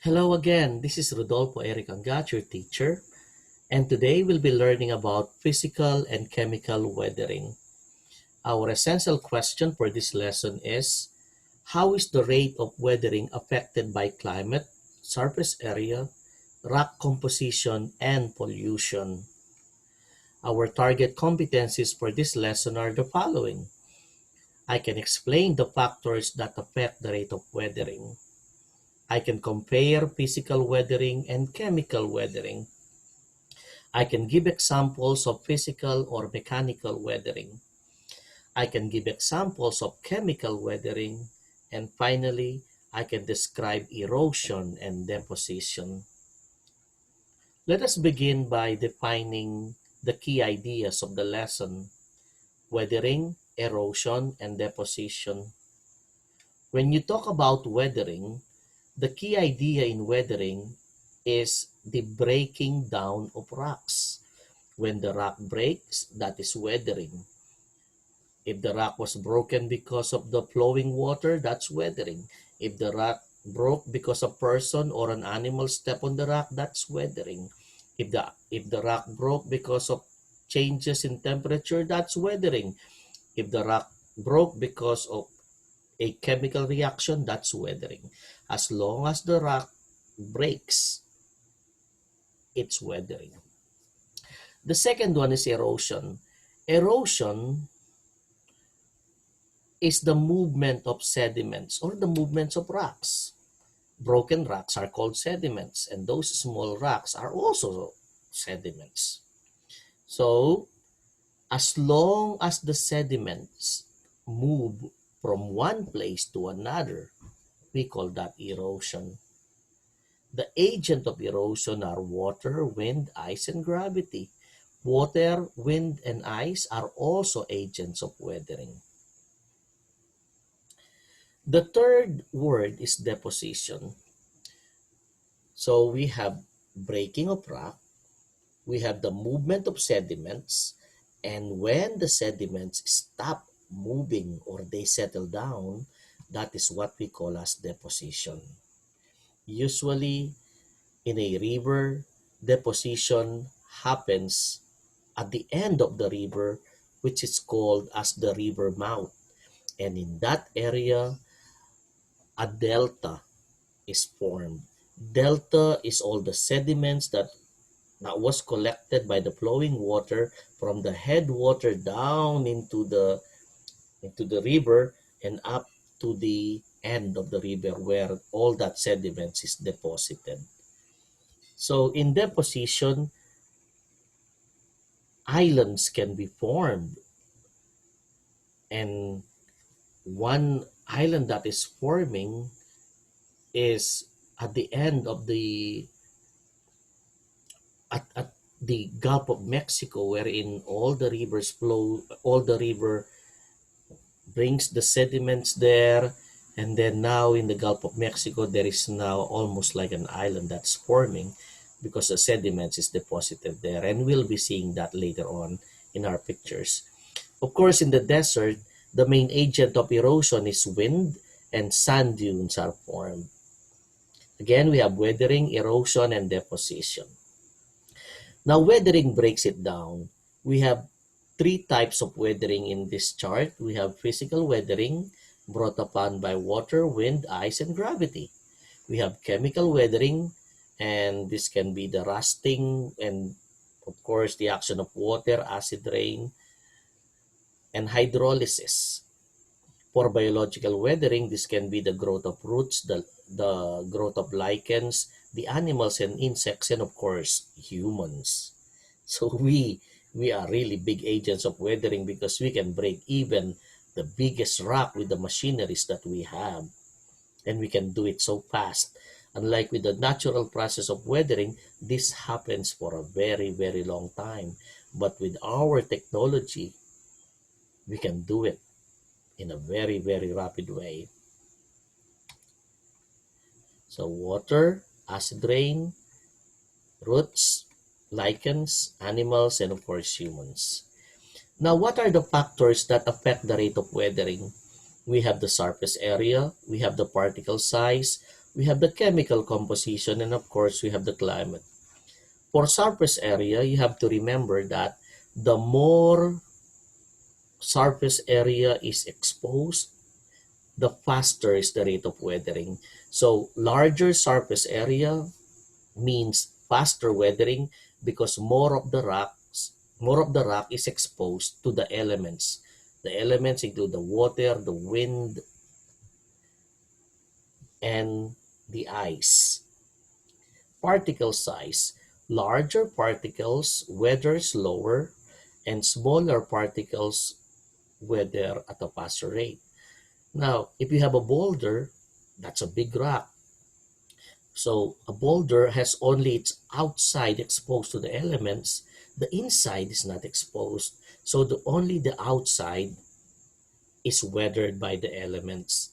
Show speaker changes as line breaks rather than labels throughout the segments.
Hello again, this is Rodolfo Eric Angat, your teacher, and today we'll be learning about physical and chemical weathering. Our essential question for this lesson is, how is the rate of weathering affected by climate, surface area, rock composition, and pollution? Our target competencies for this lesson are the following. I can explain the factors that affect the rate of weathering. I can compare physical weathering and chemical weathering. I can give examples of physical or mechanical weathering. I can give examples of chemical weathering. And finally, I can describe erosion and deposition. Let us begin by defining the key ideas of the lesson: weathering, erosion, and deposition. When you talk about weathering, the key idea in weathering is the breaking down of rocks. When the rock breaks, that is weathering. If the rock was broken because of the flowing water, that's weathering. If the rock broke because a person or an animal stepped on the rock, that's weathering. If the rock broke because of changes in temperature, that's weathering. If the rock broke because of a chemical reaction, that's weathering. As long as the rock breaks, it's weathering. The second one is erosion. Erosion is the movement of sediments or the movements of rocks. Broken rocks are called sediments, and those small rocks are also sediments. So, as long as the sediments move from one place to another, we call that erosion. The agent of erosion are water, wind, ice, and gravity. Water, wind, and ice are also agents of weathering. The third word is deposition. So we have breaking of rock, we have the movement of sediments, and when the sediments stop moving or they settle down, that is what we call as deposition. Usually in a river, deposition happens at the end of the river, which is called as the river mouth. And in that area, a delta is formed. Delta is all the sediments that was collected by the flowing water from the headwater down into the river and up to the end of the river where all that sediments is deposited. So in deposition, islands can be formed, and one island that is forming is at the end of at the Gulf of Mexico, wherein all the rivers flow, all the river brings the sediments there, and then now in the Gulf of Mexico there is now almost like an island that's forming because the sediments is deposited there, and we'll be seeing that later on in our pictures. Of course, in the desert, the main agent of erosion is wind, and sand dunes are formed. Again, we have weathering, erosion, and deposition. Now, weathering breaks it down. We have three types of weathering in this chart. We have physical weathering, brought upon by water, wind, ice, and gravity. We have chemical weathering, and this can be the rusting and, of course, the action of water, acid rain, and hydrolysis. For biological weathering, this can be the growth of roots, the growth of lichens, the animals and insects, and of course, humans. So we are really big agents of weathering because we can break even the biggest rock with the machineries that we have. And we can do it so fast. Unlike with the natural process of weathering, this happens for a very, very long time. But with our technology, we can do it in a very, very rapid way. So water, acid rain, roots, lichens, animals, and of course humans. Now, what are the factors that affect the rate of weathering? We have the surface area, we have the particle size, We have the chemical composition, and of course, we have the climate. For surface area, you have to remember that the more surface area is exposed, the faster is the rate of weathering. So larger surface area means faster weathering because more of the rock is exposed to the elements. The elements include the water, the wind, and the ice. Particle size. Larger particles weather slower and smaller particles weather at a faster rate. Now, if you have a boulder, that's a big rock. So a boulder has only its outside exposed to the elements. The inside is not exposed. So only the outside is weathered by the elements.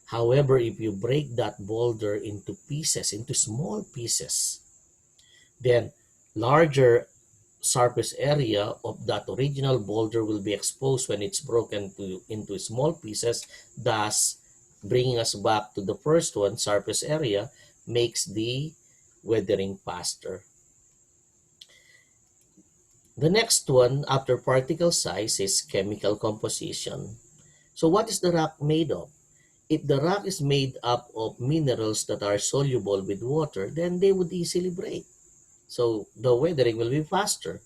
However, if you break that boulder into pieces, into small pieces, then larger surface area of that original boulder will be exposed when it's broken into small pieces, thus bringing us back to the first one. Surface area makes the weathering faster. The next one after particle size is chemical composition. So what is the rock made of? If the rock is made up of minerals that are soluble with water, then they would easily break. So the weathering will be faster.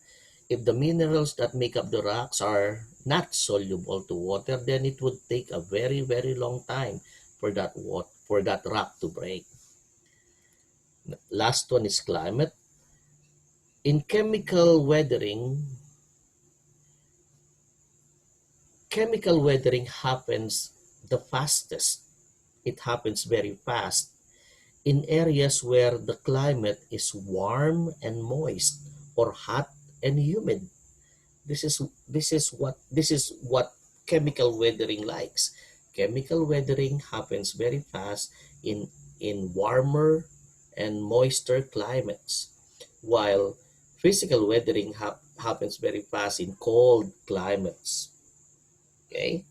If the minerals that make up the rocks are not soluble to water, then it would take a very, very long time for that rock to break. Last one is climate. In chemical weathering happens the fastest. It happens very fast in areas where the climate is warm and moist or hot and humid. This is what chemical weathering likes. Chemical weathering happens very fast in warmer and moister climates, while physical weathering happens very fast in cold climates. Okay?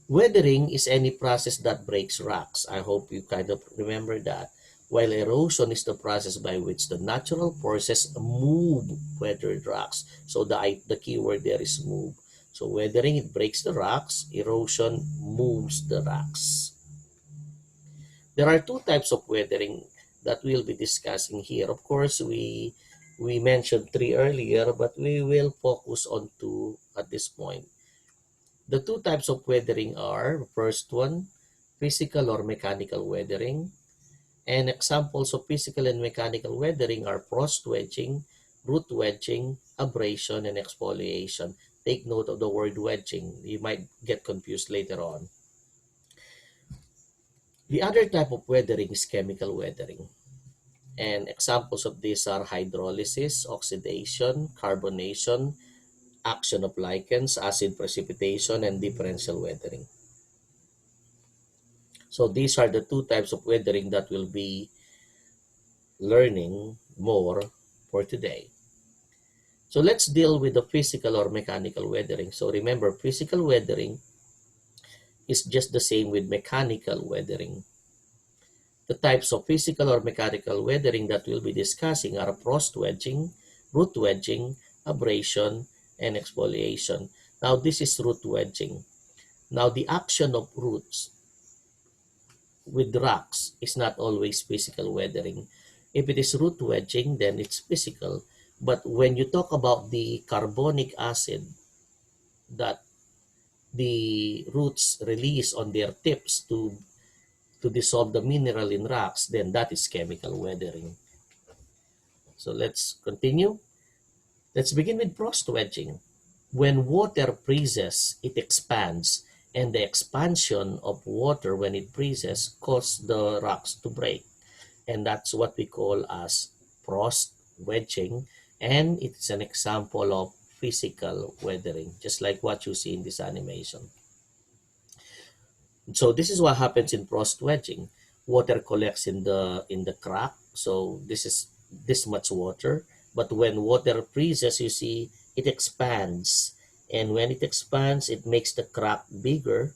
Weathering is any process that breaks rocks. I hope you kind of remember that. While erosion is the process by which the natural forces move weathered rocks. So the key word there is move. So weathering, it breaks the rocks. Erosion moves the rocks. There are two types of weathering that we'll be discussing here. Of course, we mentioned three earlier, but we will focus on two at this point. The two types of weathering are, first one, physical or mechanical weathering. And examples of physical and mechanical weathering are frost wedging, root wedging, abrasion, and exfoliation. Take note of the word wedging. You might get confused later on. The other type of weathering is chemical weathering. And examples of these are hydrolysis, oxidation, carbonation, action of lichens, acid precipitation, and differential weathering. So these are the two types of weathering that we'll be learning more for today. So let's deal with the physical or mechanical weathering. So remember, physical weathering is just the same with mechanical weathering. The types of physical or mechanical weathering that we'll be discussing are frost wedging, root wedging, abrasion, and exfoliation. Now this is root wedging. Now the action of roots with rocks is not always physical weathering. If it is root wedging, then it's physical. But when you talk about the carbonic acid that the roots release on their tips to dissolve the mineral in rocks, then that is chemical weathering. So let's continue. Let's begin with frost wedging. When water freezes, it expands, and the expansion of water when it freezes causes the rocks to break. And that's what we call as frost wedging, and it's an example of physical weathering, just like what you see in this animation. So this is what happens in frost wedging. Water collects in the crack. So this is this much water. But when water freezes, you see it expands. And when it expands, it makes the crack bigger.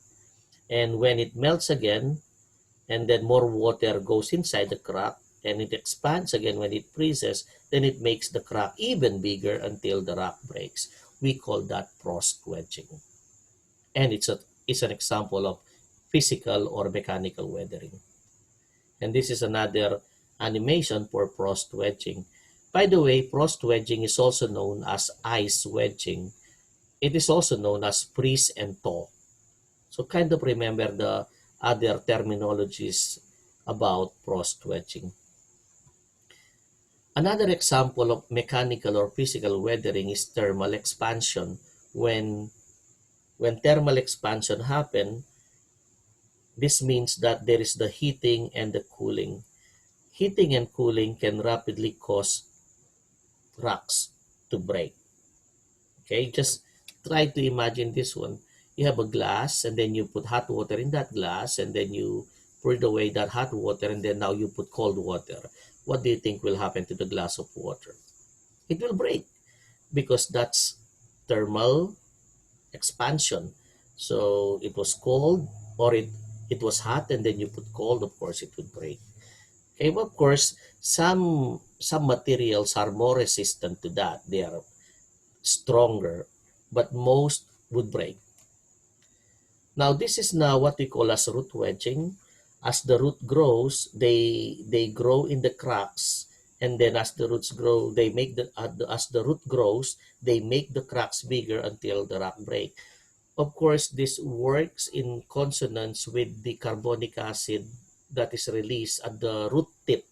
And when it melts again, and then more water goes inside the crack, and it expands again when it freezes, then it makes the crack even bigger until the rock breaks. We call that frost wedging. And it's an example of physical or mechanical weathering. And this is another animation for frost wedging. By the way, frost wedging is also known as ice wedging. It is also known as freeze and thaw. So kind of remember the other terminologies about frost wedging. Another example of mechanical or physical weathering is thermal expansion. When thermal expansion happen, this means that there is the heating and the cooling. Heating and cooling can rapidly cause rocks to break. Okay, just try to imagine this one. You have a glass and then you put hot water in that glass and then you pour it away that hot water and then now you put cold water. What do you think will happen to the glass of water? It will break because that's thermal expansion. So it was cold or it was hot and then you put cold, of course it would break. Okay, well, of course, some materials are more resistant to that. They are stronger, but most would break. Now, this is now what we call as root wedging. As the root grows, they grow in the cracks, and then as the roots grow, they make as the root grows, they make the cracks bigger until the rock break. Of course, this works in consonance with the carbonic acid that is released at the root tip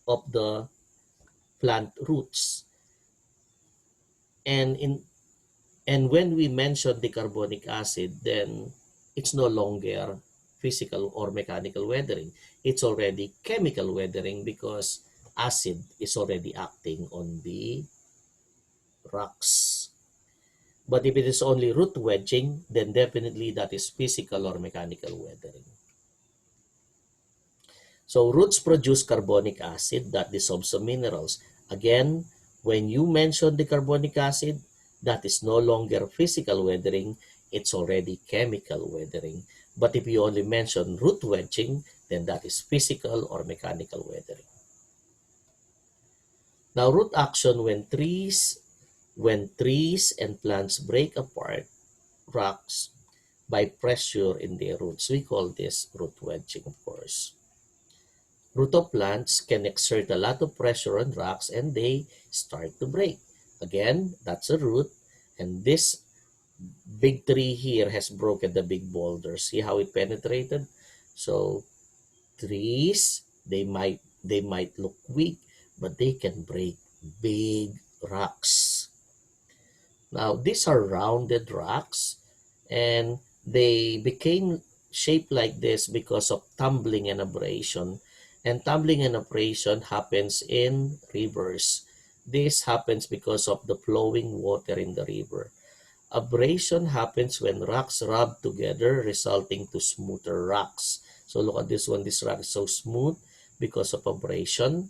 of the plant roots. And in And when we mention the carbonic acid, then it's no longer physical or mechanical weathering. It's already chemical weathering because acid is already acting on the rocks. But if it is only root wedging, then definitely that is physical or mechanical weathering. So roots produce carbonic acid that dissolves the minerals. Again, when you mention the carbonic acid, that is no longer physical weathering, it's already chemical weathering. But if you only mention root wedging, then that is physical or mechanical weathering. Now, root action when trees and plants break apart rocks by pressure in their roots. We call this root wedging, of course. Root of plants can exert a lot of pressure on rocks and they start to break. Again, that's a root. And this big tree here has broken the big boulder. See how it penetrated? So trees, they might look weak, but they can break big rocks. Now, these are rounded rocks and they became shaped like this because of tumbling and abrasion. And tumbling and abrasion happens in rivers. This happens because of the flowing water in the river. Abrasion happens when rocks rub together, resulting to smoother rocks. So look at this one. This rock is so smooth because of abrasion.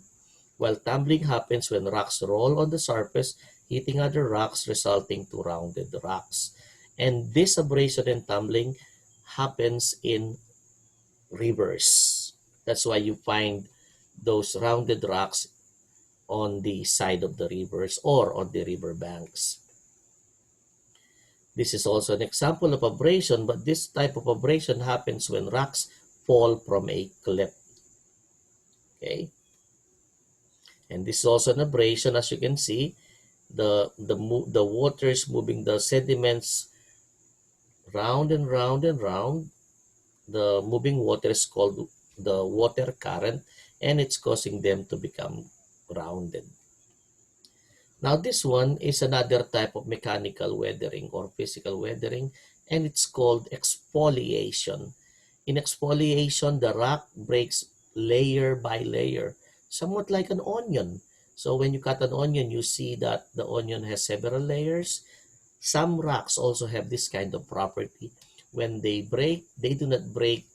While tumbling happens when rocks roll on the surface, hitting other rocks, resulting to rounded rocks. And this abrasion and tumbling happens in rivers. That's why you find those rounded rocks on the side of the rivers or on the river banks. This is also an example of abrasion, but this type of abrasion happens when rocks fall from a cliff. Okay? And this is also an abrasion, as you can see. The water is moving the sediments round and round and round. The moving water is called the water current, and it's causing them to become rounded. Now this one is another type of mechanical weathering or physical weathering, and it's called exfoliation. In exfoliation, the rock breaks layer by layer, somewhat like an onion. So when you cut an onion, you see that the onion has several layers. Some rocks also have this kind of property. When they break, they do not break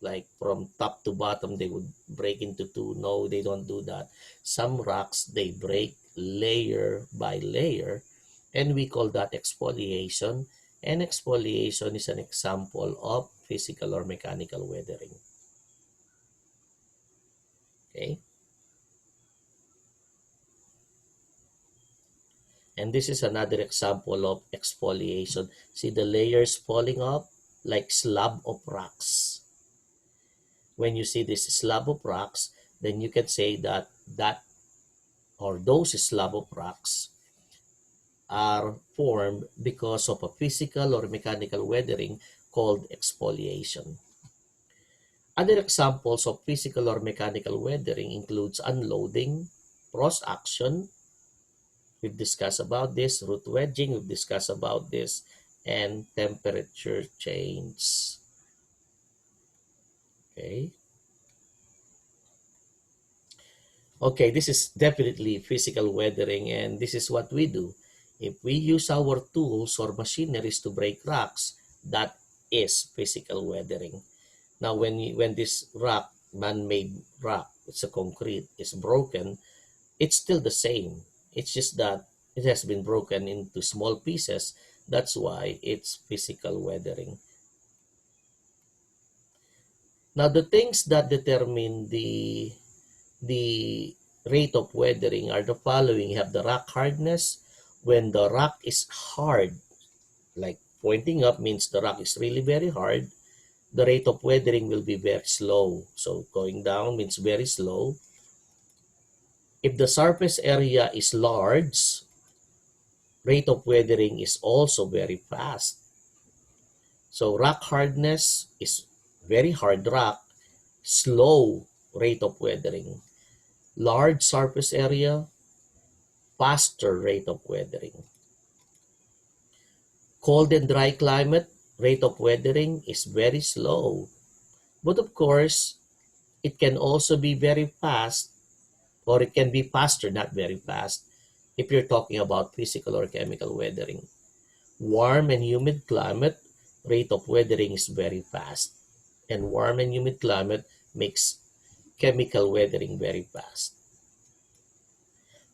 like from top to bottom, they would break into two. No, they don't do that. Some rocks, they break layer by layer, and we call that exfoliation. And exfoliation is an example of physical or mechanical weathering. Okay? And this is another example of exfoliation. See the layers falling off like slab of rocks. When you see this slab of rocks, then you can say that those slab of rocks are formed because of a physical or mechanical weathering called exfoliation. Other examples of physical or mechanical weathering includes unloading, frost action, we've discussed about this, root wedging, we've discussed about this, and temperature change. Okay. Okay, this is definitely physical weathering, and this is what we do. If we use our tools or machineries to break rocks, that is physical weathering. Now, when this rock, man-made rock, it's a concrete, is broken, it's still the same. It's just that it has been broken into small pieces. That's why it's physical weathering. Now, the things that determine the rate of weathering are the following. You have the rock hardness. When the rock is hard, like pointing up means the rock is really very hard, the rate of weathering will be very slow. So going down means very slow. If the surface area is large, rate of weathering is also very fast. So rock hardness is very hard rock, slow rate of weathering. Large surface area, faster rate of weathering. Cold and dry climate, rate of weathering is very slow. But of course, it can also be very fast, or it can be faster, not very fast, if you're talking about physical or chemical weathering. Warm and humid climate, rate of weathering is very fast. And warm and humid climate makes chemical weathering very fast.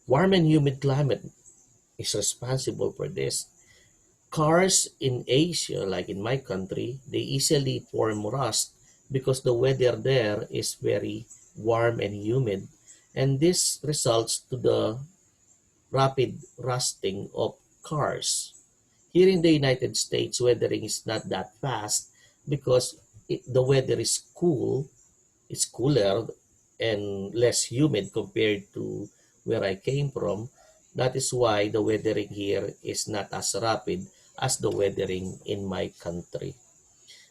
Warm and humid climate is responsible for this. Cars in Asia, like in my country, they easily form rust because the weather there is very warm and humid. And this results to the rapid rusting of cars. Here in the United States, weathering is not that fast because the weather is cool, it's cooler and less humid compared to where I came from. That is why the weathering here is not as rapid as the weathering in my country.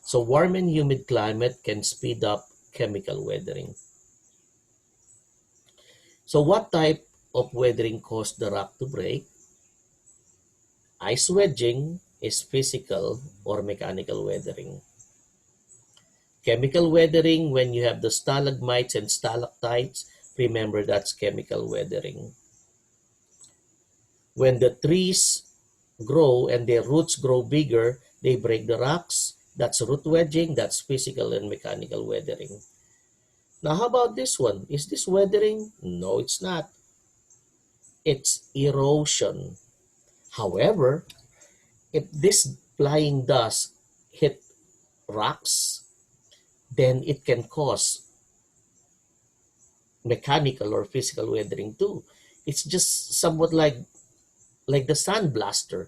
So warm and humid climate can speed up chemical weathering. So what type of weathering caused the rock to break? Ice wedging is physical or mechanical weathering. Chemical weathering, when you have the stalagmites and stalactites, remember that's chemical weathering. When the trees grow and their roots grow bigger, they break the rocks. That's root wedging, that's physical and mechanical weathering. Now, how about this one? Is this weathering? No, it's not. It's erosion. However, if this flying dust hit rocks, then it can cause mechanical or physical weathering too. It's just somewhat like the sand blaster.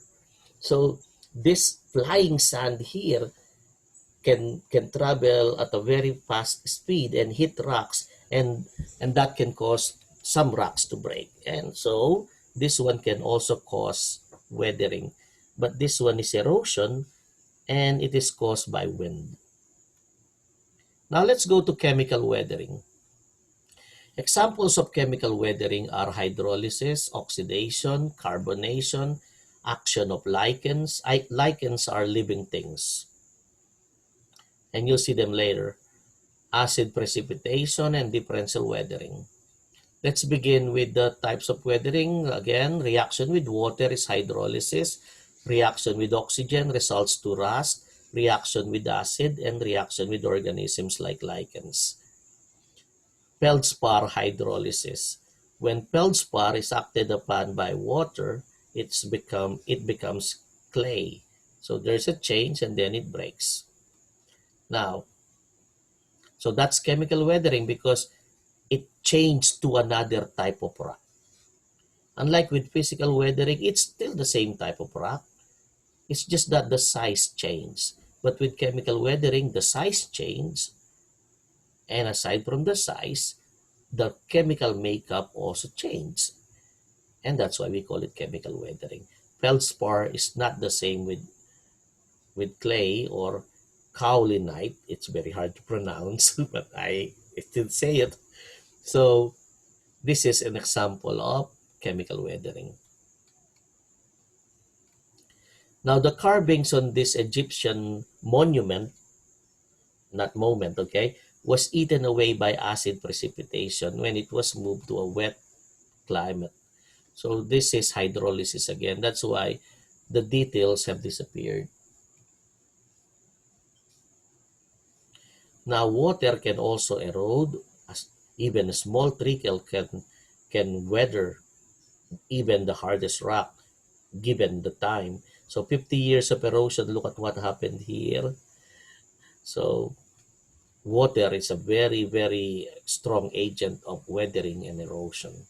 So this flying sand here can travel at a very fast speed and hit rocks, and that can cause some rocks to break. And so this one can also cause weathering. But this one is erosion, and it is caused by wind. Now let's go to chemical weathering. Examples of chemical weathering are hydrolysis, oxidation, carbonation, action of lichens. Lichens are living things, and you'll see them later. Acid precipitation and differential weathering. Let's begin with the types of weathering. Again, reaction with water is hydrolysis. Reaction with oxygen results to rust. Reaction with acid and reaction with organisms like lichens. Feldspar hydrolysis. When feldspar is acted upon by water, it becomes clay. So there's a change and then it breaks. Now, so that's chemical weathering because it changed to another type of rock. Unlike with physical weathering, it's still the same type of rock. It's just that the size changed. But with chemical weathering, the size changed. And aside from the size, the chemical makeup also changed. And that's why we call it chemical weathering. Feldspar is not the same with clay or kaolinite. It's very hard to pronounce, but I still say it. So this is an example of chemical weathering. Now the carvings on this Egyptian monument, not moment, okay, was eaten away by acid precipitation when it was moved to a wet climate. So this is hydrolysis again. That's why the details have disappeared. Now water can also erode, as even a small trickle can weather even the hardest rock given the time. So 50 years of erosion, look at what happened here. So water is a very, very strong agent of weathering and erosion,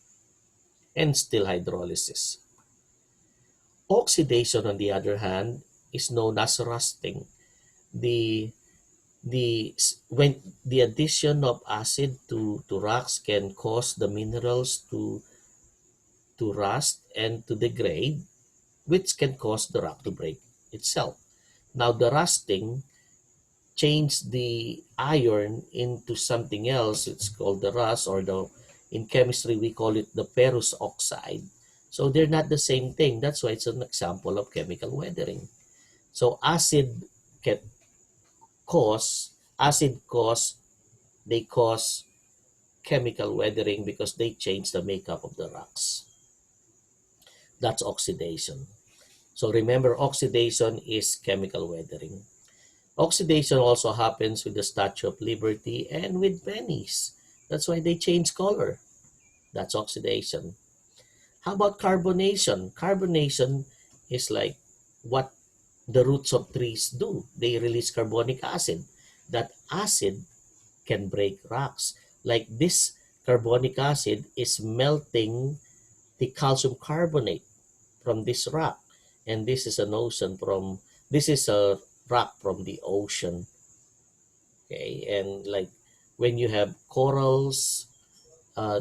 and still hydrolysis. Oxidation, on the other hand, is known as rusting. The when the addition of acid to rocks can cause the minerals to rust and to degrade, which can cause the rock to break itself. Now the rusting changed the iron into something else. It's called the rust, or the in chemistry we call it the ferrous oxide. So they're not the same thing. That's why it's an example of chemical weathering. So can acid cause they cause chemical weathering because they change the makeup of the rocks. That's oxidation. So remember, oxidation is chemical weathering. Oxidation also happens with the Statue of Liberty and with pennies. That's why they change color. That's oxidation. How about carbonation? Carbonation is like what the roots of trees do. They release carbonic acid. That acid can break rocks. Like this carbonic acid is melting the calcium carbonate from this rock. And this is a rock from the ocean. Okay, and like when you have corals,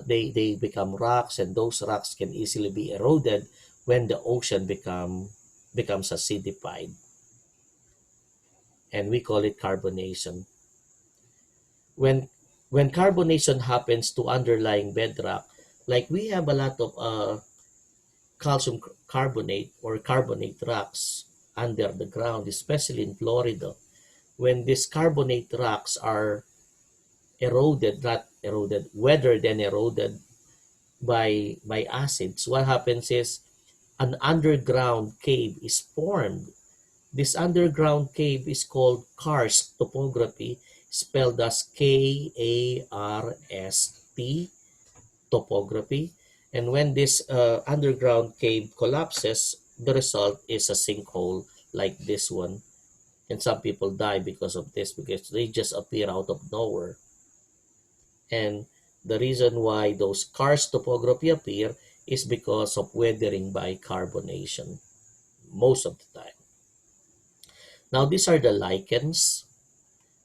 they become rocks, and those rocks can easily be eroded when the ocean becomes acidified, and we call it carbonation. When when carbonation happens to underlying bedrock, like we have a lot of calcium carbonate or carbonate rocks under the ground, especially in Florida. When these carbonate rocks are not eroded, weathered and eroded by acids, what happens is an underground cave is formed. This underground cave is called karst topography, spelled as Karst topography. And when this underground cave collapses, the result is a sinkhole like this one. And some people die because of this, because they just appear out of nowhere. And the reason why those karst topography appear is because of weathering by carbonation most of the time. Now these are the lichens.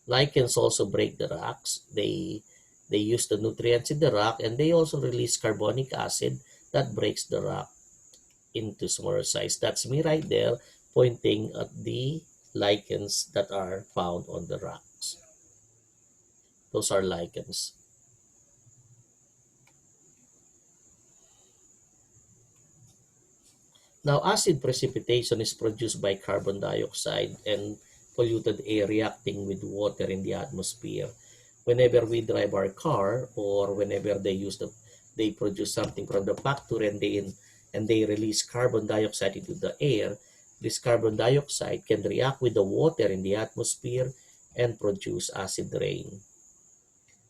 Lichens also break the rocks. They use the nutrients in the rock, and they also release carbonic acid that breaks the rock into smaller size. That's me right there pointing at the lichens that are found on the rocks. Those are lichens. Now, acid precipitation is produced by carbon dioxide and polluted air reacting with water in the atmosphere. Whenever we drive our car, or whenever they produce something from the factory, and they release carbon dioxide into the air, this carbon dioxide can react with the water in the atmosphere and produce acid rain.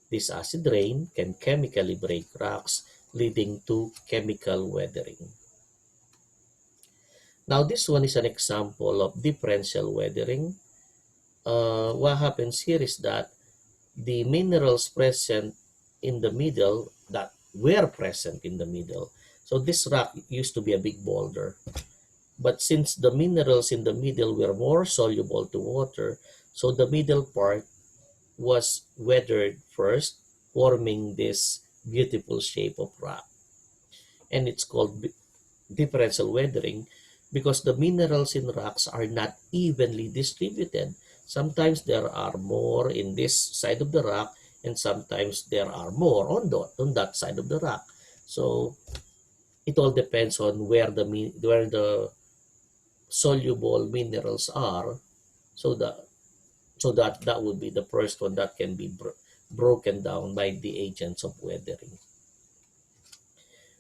This acid rain can chemically break rocks, leading to chemical weathering. Now this one is an example of differential weathering. What happens here is that the minerals present in the middle that were present in the middle. So this rock used to be a big boulder. But since the minerals in the middle were more soluble to water, so the middle part was weathered first, forming this beautiful shape of rock. And it's called differential weathering because the minerals in rocks are not evenly distributed. Sometimes there are more in this side of the rock, and sometimes there are more on that side of the rock. So it all depends on where the soluble minerals are. So that would be the first one that can be broken down by the agents of weathering.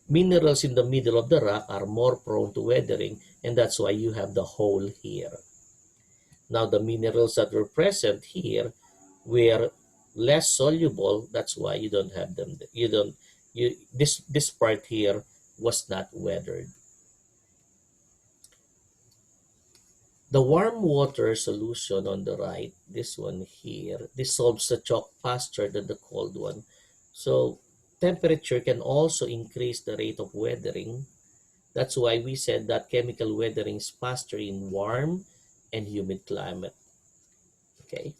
Minerals in the middle of the rock are more prone to weathering, and that's why you have the hole here. Now the minerals that were present here were less soluble. That's why you don't have them. You don't. You this part here was not weathered. The warm water solution on the right, this one here, dissolves the chalk faster than the cold one. So temperature can also increase the rate of weathering. That's why we said that chemical weathering is faster in warm and humid climate. Okay.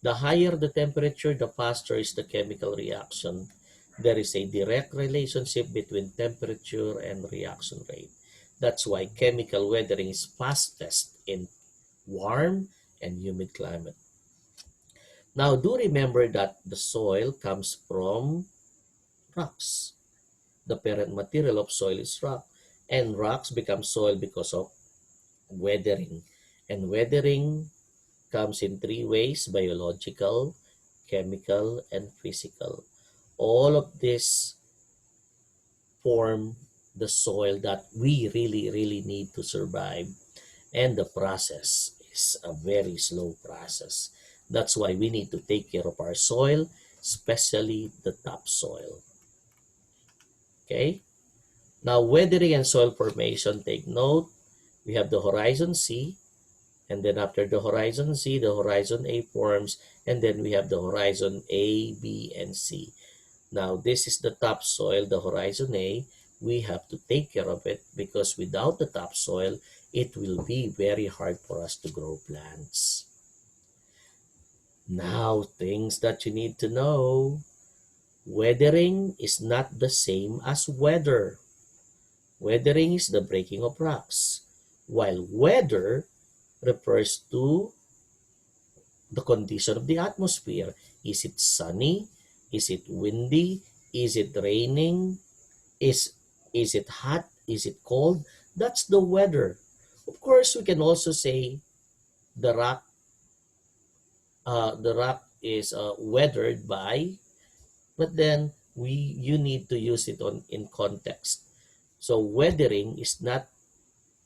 The higher the temperature, the faster is the chemical reaction. There is a direct relationship between temperature and reaction rate. That's why chemical weathering is fastest in warm and humid climate. Now, do remember that the soil comes from rocks. The parent material of soil is rock, and rocks become soil because of weathering. And weathering comes in three ways: biological, chemical, and physical. All of this form the soil that we really need to survive. And the process is a very slow process. That's why we need to take care of our soil, especially the topsoil. Okay? Now, weathering and soil formation, take note. We have the horizon C, and then after the horizon C, the horizon A forms, and then we have the horizon A, B, and C. Now, this is the topsoil, the horizon A. We have to take care of it because without the topsoil, it will be very hard for us to grow plants. Now, things that you need to know. Weathering is not the same as weather. Weathering is the breaking of rocks, while weather refers to the condition of the atmosphere. Is it sunny? Is it windy? Is it raining? Is is it hot? Is it cold? That's the weather. Of course, we can also say the rock the rock is weathered by, but then you need to use it in context. So weathering is not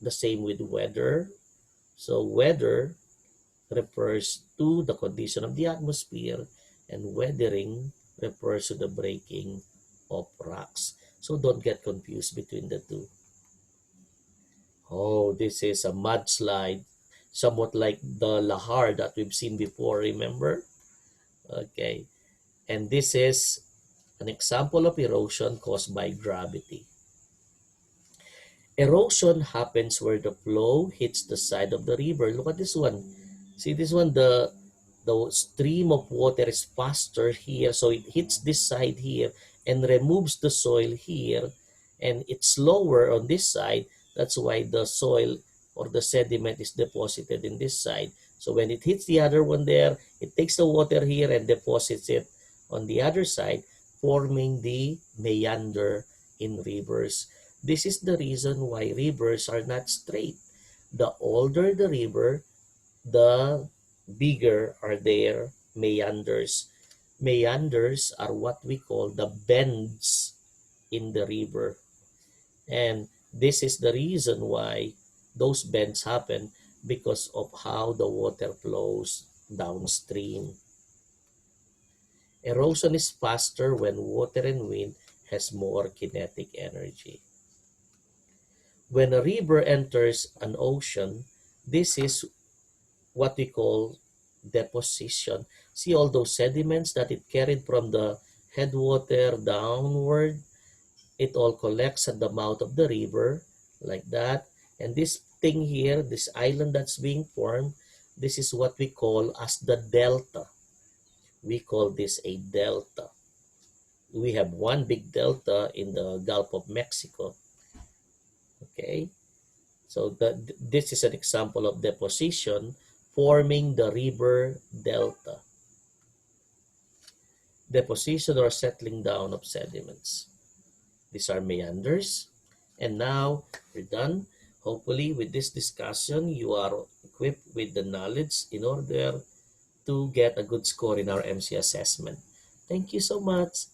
the same with weather. So weather refers to the condition of the atmosphere, and weathering refers to the breaking of rocks. So don't get confused between the two. Oh, this is a mudslide, somewhat like the lahar that we've seen before, remember? Okay. And this is an example of erosion caused by gravity. Erosion happens where the flow hits the side of the river. Look at this one. See this one, the stream of water is faster here, so it hits this side here and removes the soil here, and it's slower on this side. That's why the soil or the sediment is deposited in this side. So when it hits the other one there, it takes the water here and deposits it on the other side, forming the meander in rivers. This is the reason why rivers are not straight. The older the river, the bigger are their meanders. Meanders are what we call the bends in the river. And this is the reason why those bends happen, because of how the water flows downstream. Erosion is faster when water and wind has more kinetic energy. When a river enters an ocean, this is what we call deposition. See all those sediments that it carried from the headwater downward, it all collects at the mouth of the river like that. And this thing here, this island that's being formed, this is what we call as the delta. We call this a delta. We have one big delta in the Gulf of Mexico. Okay, so this is an example of deposition forming the river delta. Deposition or settling down of sediments. These are meanders. And now we're done. Hopefully, with this discussion, you are equipped with the knowledge in order to get a good score in our MC assessment. Thank you so much.